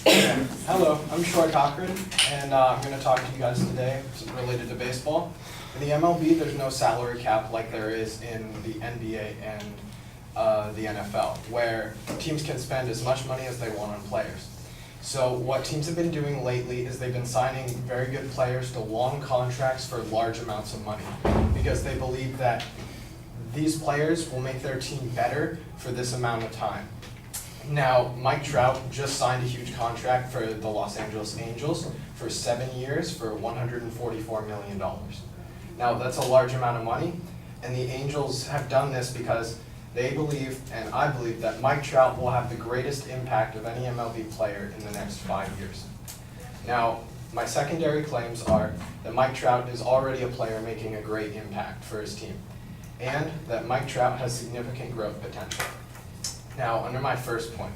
Hello, I'm Troy Cochran, and I'm going to talk to you guys today related to baseball. In the MLB, there's no salary cap like there is in the NBA and the NFL, where teams can spend as much money as they want on players. So what teams have been doing lately is they've been signing very good players to long contracts for large amounts of money, because they believe that these players will make their team better for this amount of time. Now, Mike Trout just signed a huge contract for the Los Angeles Angels for 7 years for $144 million. Now, that's a large amount of money, and the Angels have done this because they believe, and I believe, that Mike Trout will have the greatest impact of any MLB player in the next 5 years. Now, my secondary claims are that Mike Trout is already a player making a great impact for his team, and that Mike Trout has significant growth potential. Now, under my first point,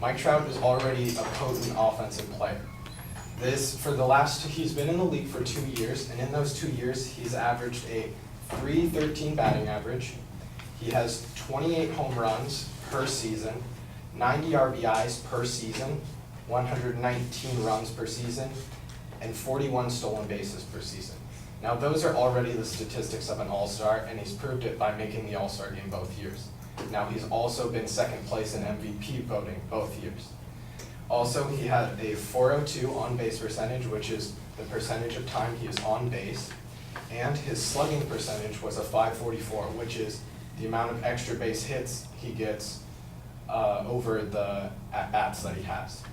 Mike Trout is already a potent offensive player. He's been in the league for 2 years, and in those 2 years, he's averaged a .313 batting average. He has 28 home runs per season, 90 RBIs per season, 119 runs per season, and 41 stolen bases per season. Now, those are already the statistics of an all-star, and he's proved it by making the all-star game both years. Now, he's also been second place in MVP voting both years. Also, he had a .402 on-base percentage, which is the percentage of time he is on base, and his slugging percentage was a .544, which is the amount of extra base hits he gets over the at-bats that he has.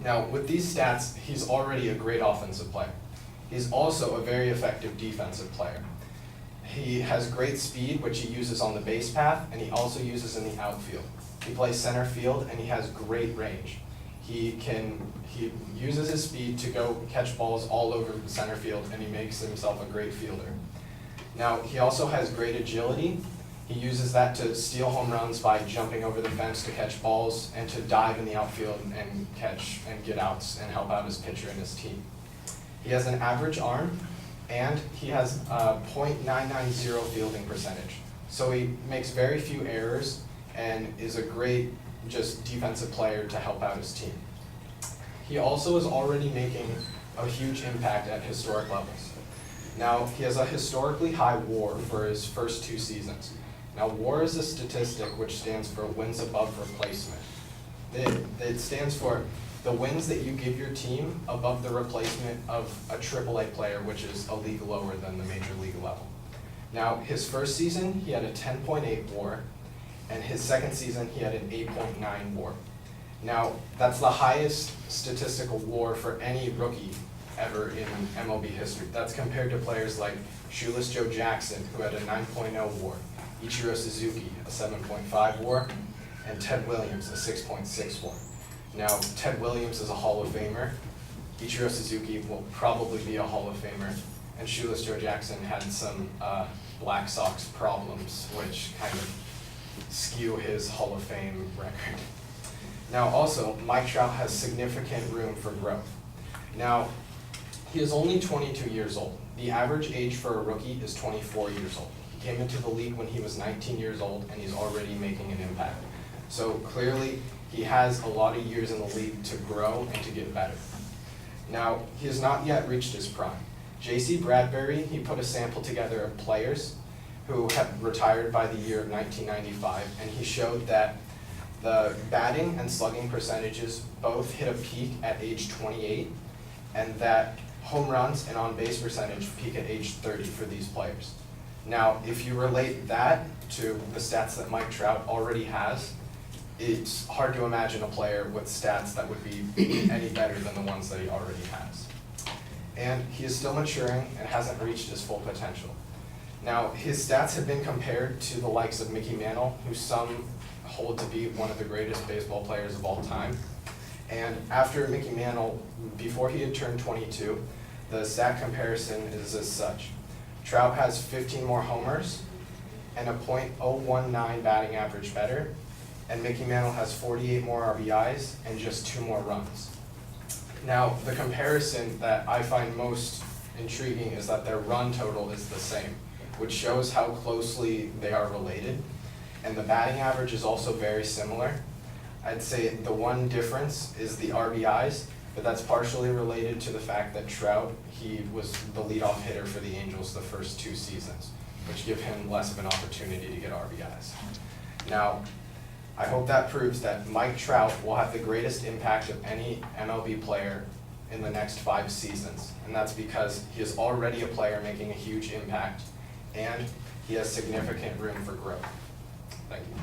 Now, with these stats, he's already a great offensive player. He's also a very effective defensive player. He has great speed, which he uses on the base path, and he also uses in the outfield. He plays center field, and he has great range. He uses his speed to go catch balls all over the center field, and he makes himself a great fielder. Now, he also has great agility. He uses that to steal home runs by jumping over the fence to catch balls and to dive in the outfield and catch and get outs and help out his pitcher and his team. He has an average arm, and he has a .990 fielding percentage. So he makes very few errors and is a great just defensive player to help out his team. He also is already making a huge impact at historic levels. Now, he has a historically high WAR for his first 2 seasons. Now, WAR is a statistic which stands for wins above replacement. It stands for the wins that you give your team above the replacement of a AAA player, which is a league lower than the major league level. Now, his first season, he had a 10.8 WAR, and his second season, he had an 8.9 WAR. Now, that's the highest statistical WAR for any rookie ever in MLB history. That's compared to players like Shoeless Joe Jackson, who had a 9.0 WAR, Ichiro Suzuki, a 7.5 WAR, and Ted Williams, a 6.6 WAR. Now, Ted Williams is a Hall of Famer. Ichiro Suzuki will probably be a Hall of Famer. And Shoeless Joe Jackson had some Black Sox problems, which kind of skew his Hall of Fame record. Now, also, Mike Trout has significant room for growth. Now, he is only 22 years old. The average age for a rookie is 24 years old. He came into the league when he was 19 years old, and he's already making an impact. So clearly, he has a lot of years in the league to grow and to get better. Now, he has not yet reached his prime. J.C. Bradbury, he put a sample together of players who have retired by the year of 1995, and he showed that the batting and slugging percentages both hit a peak at age 28, and that home runs and on-base percentage peak at age 30 for these players. Now, if you relate that to the stats that Mike Trout already has, it's hard to imagine a player with stats that would be any better than the ones that he already has. And he is still maturing and hasn't reached his full potential. Now, his stats have been compared to the likes of Mickey Mantle, who some hold to be one of the greatest baseball players of all time. And after Mickey Mantle, before he had turned 22, the stat comparison is as such. Trout has 15 more homers and a .019 batting average better, and Mickey Mantle has 48 more RBIs and just 2 more runs. Now, the comparison that I find most intriguing is that their run total is the same, which shows how closely they are related. And the batting average is also very similar. I'd say the one difference is the RBIs, but that's partially related to the fact that Trout, he was the leadoff hitter for the Angels the first 2 seasons, which give him less of an opportunity to get RBIs. Now, I hope that proves that Mike Trout will have the greatest impact of any MLB player in the next 5 seasons. And that's because he is already a player making a huge impact, and he has significant room for growth. Thank you.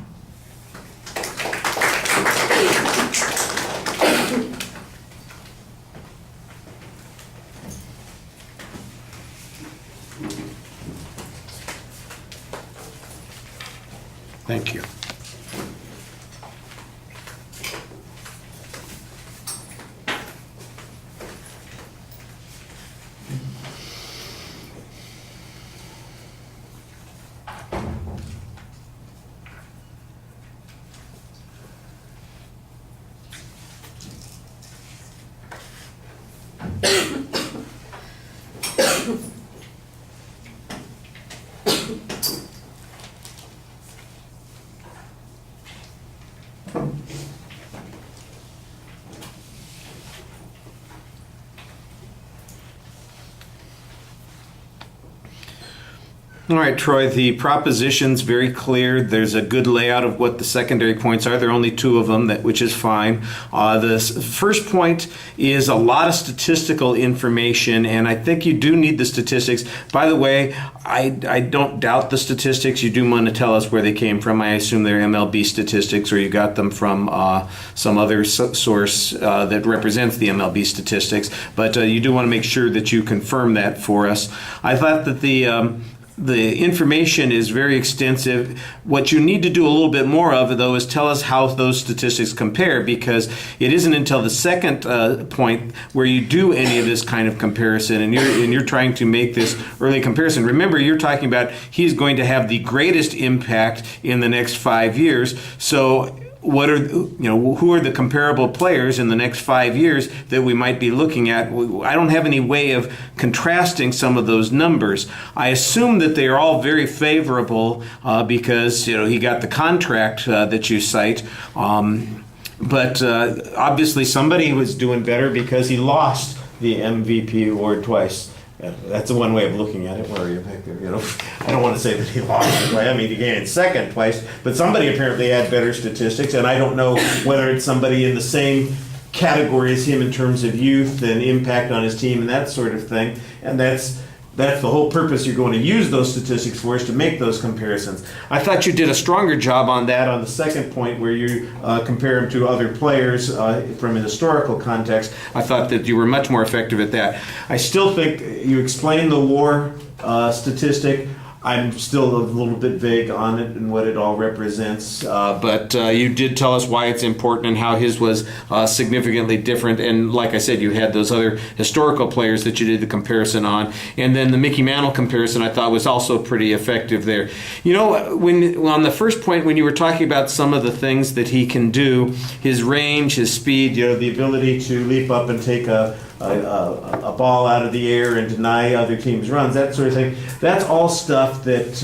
Thank you. All right, Troy, the proposition's very clear. There's a good layout of what the secondary points are. There are only 2 of them, which is fine. The first point is a lot of statistical information, and I think you do need the statistics. By the way, I don't doubt the statistics. You do want to tell us where they came from. I assume they're MLB statistics, or you got them from some other source that represents the MLB statistics. But you do want to make sure that you confirm that for us. I thought that the information is very extensive. What you need to do a little bit more of, though, is tell us how those statistics compare, because it isn't until the second point where you do any of this kind of comparison, and you're trying to make this early comparison. Remember, you're talking about he's going to have the greatest impact in the next 5 years. So what are, who are the comparable players in the next 5 years that we might be looking at? I don't have any way of contrasting some of those numbers. I assume that they are all very favorable because he got the contract that you cite. But obviously somebody was doing better because he lost the MVP award twice. Yeah, that's one way of looking at it. Where are you back there? I don't want to say that he lost it. I mean, he gained second twice, but somebody apparently had better statistics, and I don't know whether it's somebody in the same category as him in terms of youth and impact on his team and that sort of thing. And that's the whole purpose you're going to use those statistics for, is to make those comparisons. I thought you did a stronger job on that on the second point, where you compare him to other players from an historical context. I thought that you were much more effective at that. I still think you explained the WAR statistic. I'm still a little bit vague on it and what it all represents, but you did tell us why it's important and how his was significantly different. And like I said, you had those other historical players that you did the comparison on. And then the Mickey Mantle comparison I thought was also pretty effective there. On the first point, when you were talking about some of the things that he can do, his range, his speed, the ability to leap up and take a ball out of the air and deny other teams' runs, that sort of thing. That's all stuff that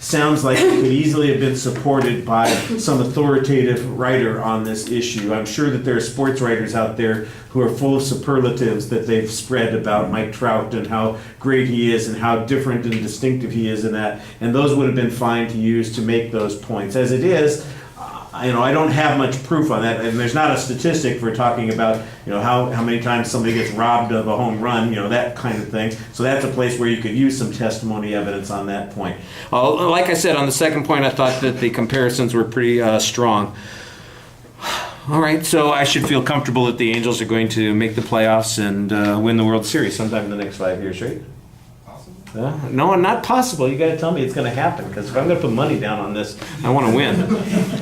sounds like it could easily have been supported by some authoritative writer on this issue. I'm sure that there are sports writers out there who are full of superlatives that they've spread about Mike Trout and how great he is and how different and distinctive he is in that, and those would have been fine to use to make those points. As it is, I don't have much proof on that, and there's not a statistic for talking about, how many times somebody gets robbed of a home run, that kind of thing. So that's a place where you could use some testimony evidence on that point. Like I said, on the second point, I thought that the comparisons were pretty strong. All right, so I should feel comfortable that the Angels are going to make the playoffs and win the World Series sometime in the next 5 years, right? No, not possible. You got to tell me it's going to happen, because if I'm going to put money down on this, I want to win.